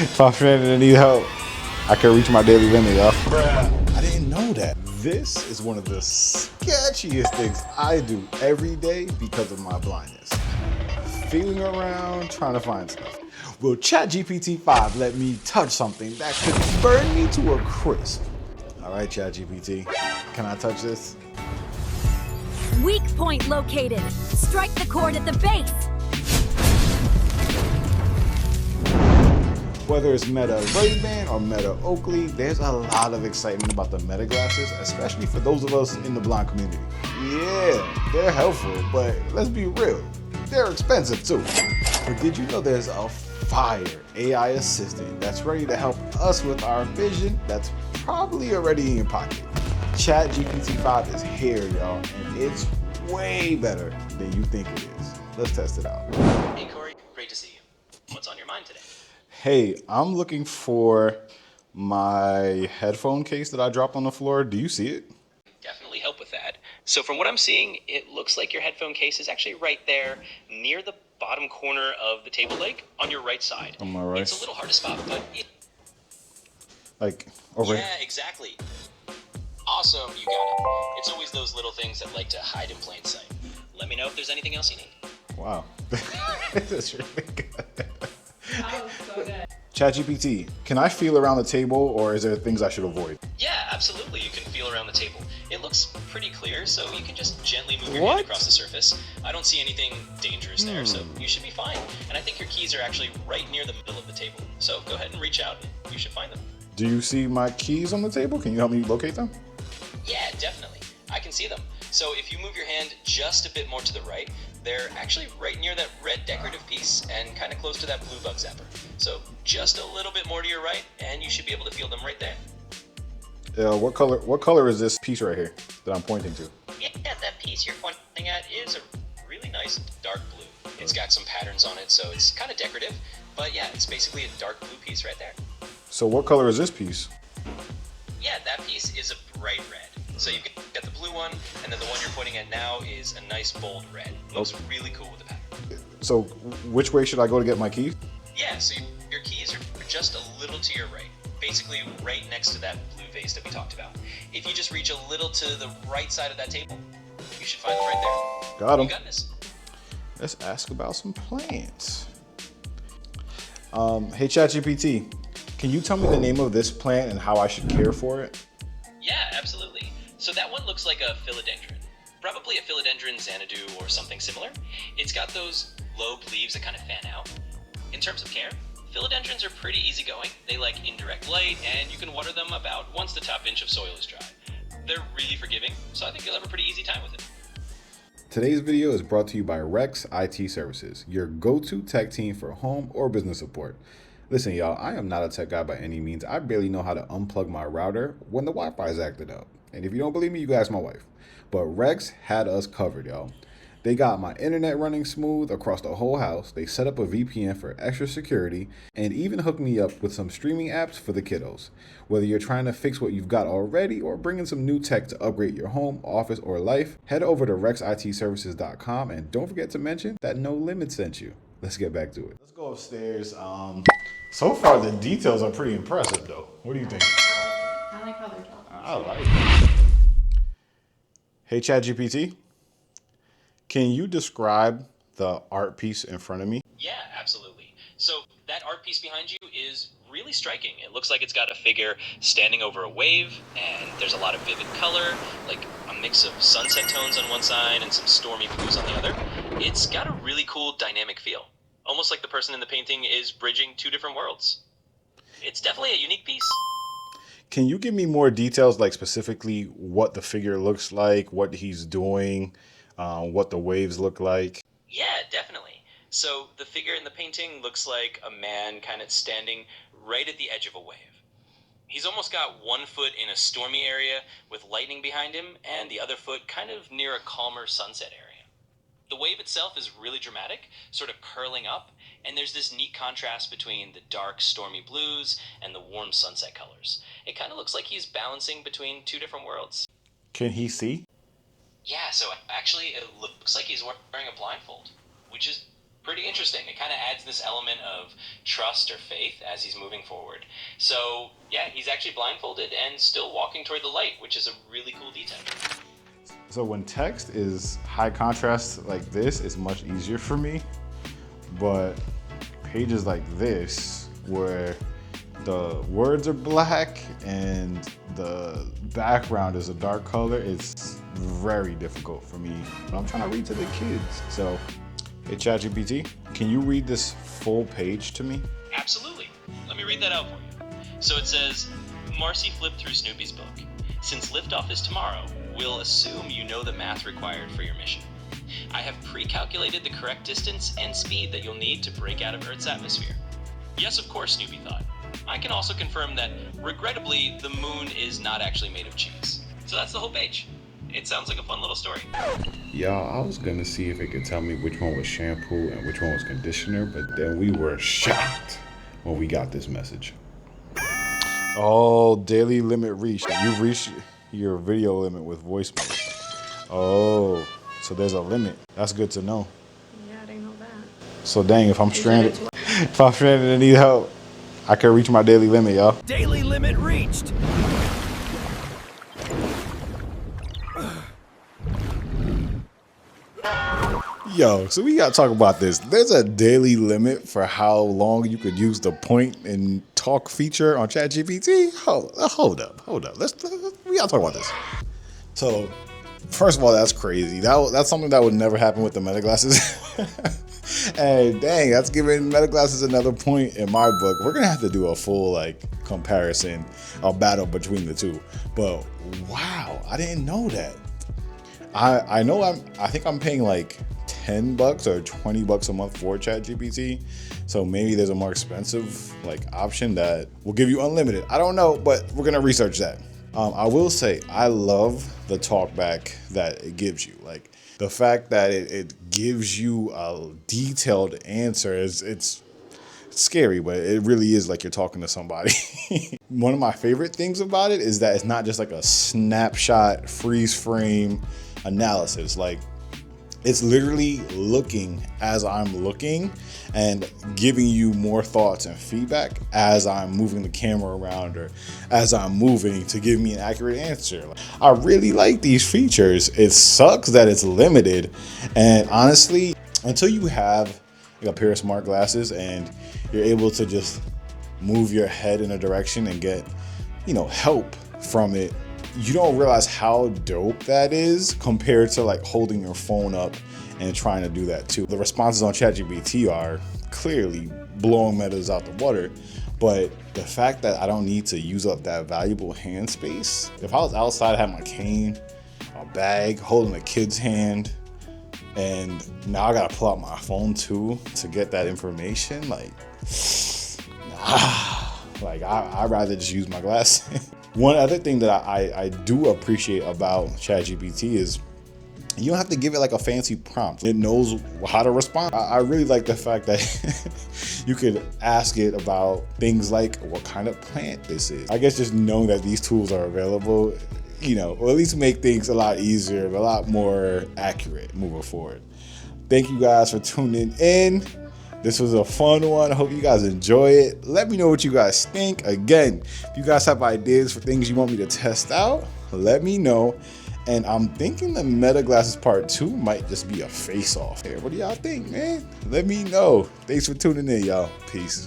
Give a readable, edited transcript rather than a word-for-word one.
If I'm stranded and need help, I can reach my daily limit, y'all. Bruh, I didn't know that. This is one of the sketchiest things I do every day because of my blindness. Feeling around, trying to find stuff. Will ChatGPT 5 let me touch something that could burn me to a crisp? All right, ChatGPT, can I touch this? Weak point located. Strike the cord at the base. Whether it's Meta Ray-Ban or Meta Oakley, there's a lot of excitement about the Meta glasses, especially for those of us in the blind community. Yeah, they're helpful, but let's be real, they're expensive too. But did you know there's a fire AI assistant that's ready to help us with our vision that's probably already in your pocket? ChatGPT 5 is here, y'all, and it's way better than you think it is. Let's test it out. Hey Corey, great to see you. What's on your mind today? Hey, I'm looking for my headphone case that I dropped on the floor. Do you see it? Definitely help with that. So from what I'm seeing, it looks like your headphone case is actually right there near the bottom corner of the table leg on your right side. On my right. It's a little hard to spot, but Like over yeah, exactly. Awesome, you got it. It's always those little things that like to hide in plain sight. Let me know if there's anything else you need. Wow. That's really good. That was so good. ChatGPT, can I feel around the table or is there things I should avoid? Yeah, absolutely. You can feel around the table. It looks pretty clear, so you can just gently move your What? hand across the surface. I don't see anything dangerous there, so you should be fine. And I think your keys are actually right near the middle of the table. So go ahead and reach out and you should find them. Do you see my keys on the table? Can you help me locate them? Yeah, definitely. I can see them. So if you move your hand just a bit more to the right, they're actually right near that red decorative piece and kind of close to that blue bug zapper. So just a little bit more to your right and you should be able to feel them right there. What color is this piece right here that I'm pointing to? Yeah, that piece you're pointing at is a really nice dark blue. It's got some patterns on it, so it's kind of decorative, but yeah, it's basically a dark blue piece right there. So what color is this piece? Yeah, that piece is a bright red. So you've got the blue one, and then the one you're pointing at now is a nice bold red. Looks really cool with the pattern. So which way should I go to get my keys? Yeah, so your keys are just a little to your right. Basically right next to that blue vase that we talked about. If you just reach a little to the right side of that table, you should find them right there. Got 'em. You got this. Let's ask about some plants. Hey ChatGPT, can you tell me the name of this plant and how I should care for it? Yeah, absolutely. So that one looks like a philodendron. Probably a philodendron xanadu or something similar. It's got those lobed leaves that kind of fan out. In terms of care, philodendrons are pretty easygoing. They like indirect light, and you can water them about once the top inch of soil is dry. They're really forgiving, so I think you'll have a pretty easy time with it. Today's video is brought to you by Rex IT Services, your go-to tech team for home or business support. Listen, y'all, I am not a tech guy by any means. I barely know how to unplug my router when the Wi-Fi is acted up. And if you don't believe me, you can ask my wife. But Rex had us covered, y'all. They got my internet running smooth across the whole house. They set up a VPN for extra security and even hooked me up with some streaming apps for the kiddos. Whether you're trying to fix what you've got already or bring in some new tech to upgrade your home, office, or life, head over to rexitservices.com and don't forget to mention that No Limit sent you. Let's get back to it. Let's go upstairs. So far the details are pretty impressive though. What do you think? I like how they're talking. I like it. Hey ChatGPT, can you describe the art piece in front of me? Yeah, absolutely. So that art piece behind you is really striking. It looks like it's got a figure standing over a wave, and there's a lot of vivid color, like a mix of sunset tones on one side and some stormy blues on the other. It's got a really cool dynamic feel, almost like the person in the painting is bridging two different worlds. It's definitely a unique piece. Can you give me more details, like specifically what the figure looks like, what he's doing, what the waves look like? Yeah, definitely. So the figure in the painting looks like a man kind of standing right at the edge of a wave. He's almost got one foot in a stormy area with lightning behind him and the other foot kind of near a calmer sunset area. The wave itself is really dramatic, sort of curling up, and there's this neat contrast between the dark, stormy blues and the warm sunset colors. It kind of looks like he's balancing between two different worlds. Can he see? Yeah, so actually it looks like he's wearing a blindfold, which is Pretty interesting. It kind of adds this element of trust or faith as he's moving forward. So, yeah, he's actually blindfolded and still walking toward the light, which is a really cool detail. So when text is high contrast like this, it's much easier for me. But pages like this, where the words are black and the background is a dark color, it's very difficult for me. But I'm trying to read to the kids. So, hey ChatGPT, can you read this full page to me? Absolutely. Let me read that out for you. So it says, Marcy flipped through Snoopy's book. Since liftoff is tomorrow, we'll assume you know the math required for your mission. I have pre-calculated the correct distance and speed that you'll need to break out of Earth's atmosphere. Yes, of course, Snoopy thought. I can also confirm that, regrettably, the moon is not actually made of cheese. So that's the whole page. It sounds like a fun little story. Y'all, I was gonna see if it could tell me which one was shampoo and which one was conditioner, but then we were shocked when we got this message. Oh, daily limit reached. You've reached your video limit with voice mode. Oh, so there's a limit. That's good to know. Yeah, I didn't know that. So dang, if I'm stranded and need help, I can reach my daily limit, y'all. Daily limit reached. Yo, so we gotta talk about this. There's a daily limit for how long you could use the point and talk feature on ChatGPT. Hold up. We gotta talk about this. So, first of all, that's crazy. That's something that would never happen with the Meta glasses. And dang, that's giving Meta glasses another point in my book. We're gonna have to do a full comparison, a battle between the two. But wow, I didn't know that. I know I think I'm paying like $10 or $20 a month for ChatGPT. So maybe there's a more expensive option that will give you unlimited. I don't know, but we're gonna research that. I will say I love the talkback that it gives you. The fact that it gives you a detailed answer it's scary, but it really is like you're talking to somebody. One of my favorite things about it is that it's not just like a snapshot freeze frame analysis. It's literally looking as I'm looking and giving you more thoughts and feedback as I'm moving the camera around or as I'm moving to give me an accurate answer. I really like these features. It sucks that it's limited, and honestly, until you have a pair of smart glasses and you're able to just move your head in a direction and get help from it, you don't realize how dope that is compared to holding your phone up and trying to do that too. The responses on ChatGPT are clearly blowing Metas out the water, but the fact that I don't need to use up that valuable hand space. If I was outside, I had my cane, a bag, holding a kid's hand, and now I gotta pull out my phone too to get that information, I'd rather just use my glasses. One other thing that I do appreciate about ChatGPT is you don't have to give it a fancy prompt. It knows how to respond. I really like the fact that you could ask it about things like what kind of plant this is. I guess just knowing that these tools are available, or at least make things a lot easier, a lot more accurate moving forward. Thank you guys for tuning in. This was a fun one. I hope you guys enjoy it. Let me know what you guys think. Again, if you guys have ideas for things you want me to test out, let me know. And I'm thinking the Meta Glasses Part 2 might just be a face-off. What do y'all think, man? Let me know. Thanks for tuning in, y'all. Peace.